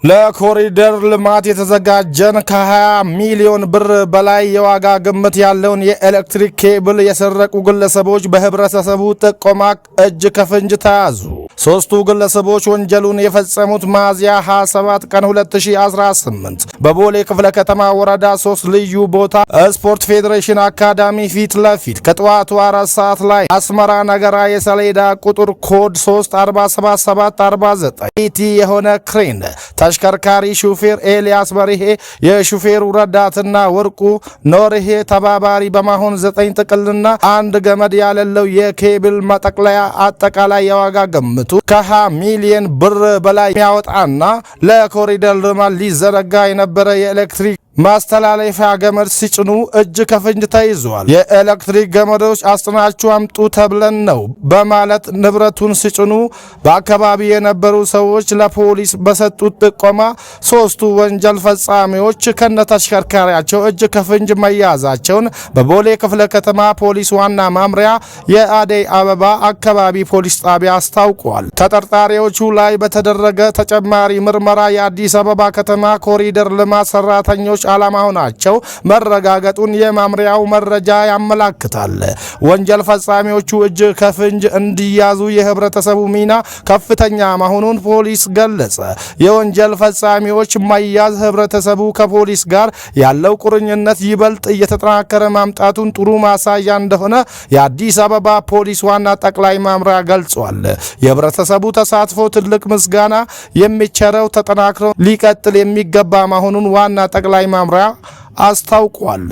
ለኮሪደር ልማት የተዘጋጀን ከ20 ሚሊዮን ብር በላይ የዋጋ ግምት ያለውን የኤሌክትሪክ ኬብል የሰረቁ ግለሰቦች በህብረተሰቡ ጥቆማ እጅ ከፍንጅ ተያዙ። ሶስቱ ግለሰቦች ወንጀሉን የፈጸሙት ሚያዝያ 27 ቀን 2018 በቦሌ ክፍለ ከተማ ወረዳ 3 ልዩ ቦታ ስፖርት ፌዴሬሽን አካዳሚ ፊት ለፊት ከጠዋቱ 4 ሰዓት ላይ አስመራ ነገራ የሰሌዳ ቁጥር ኮድ 347749 ኢቲ የሆነ ክሬን ተሽከርካሪ ሹፌር ኤልያስ በርሄ የሹፌሩ ረዳትና ወርቁ ኖርሄ ተባባሪ በመሆን 9 ጥቅልና አንድ ገመድ ያለለው የኬብል መጠቅለያ አጠቃላይ የዋጋ ግምቱ ከ20 ሚሊዮን ብር በላይ የሚያወጣና ለኮሪደር ልማት ሊዘረጋ የነበረ የኤሌክትሪክ ማስተላለፊያ ገመድ ሲጭኑ እጅ ከፍንጅ ተይዟል። የኤሌክትሪክ ገመዶች አስጥናችሁ አምጡ ተብለን ነው በማለት ንብረቱን ሲጭኑ በአካባቢ የነበሩ ሰዎች ለፖሊስ በሰጡት ጥቆማ ሶስቱ ወንጀል ፈጻሚዎች ከነተሽከርካሪያቸው እጅ ከፍንጅ መያዛቸውን በቦሌ ክፍለ ከተማ ፖሊስ ዋና ማምሪያ የአደይ አበባ አካባቢ ፖሊስ ጣቢያ አስታውቋል። ተጠርጣሪዎቹ ላይ በተደረገ ተጨማሪ ምርመራ የአዲስ አበባ ከተማ ኮሪደር ልማት ሰራተኞች ዓላማው ናቸው መረጋገጡን የማምሪያው መረጃ ያመላክታል። ወንጀል ፈጻሚዎቹ እጅ ከፍንጅ እንዲያዙ የህብረተሰቡ ሚና ከፍተኛ መሆኑን ፖሊስ ገለጸ። የወንጀል ፈጻሚዎች መያዝ ህብረተሰቡ ከፖሊስ ጋር ያለው ቁርኝነት ይበልጥ እየተጠናከረ ማምጣቱን ጥሩ ማሳያ እንደሆነ የአዲስ አበባ ፖሊስ ዋና ጠቅላይ መምሪያ ገልጿል። የህብረተሰቡ ተሳትፎ ትልቅ ምስጋና የሚቸረው ተጠናክሮ ሊቀጥል የሚገባ መሆኑን ዋና ጠቅላይ መምሪያ አስታውቋል።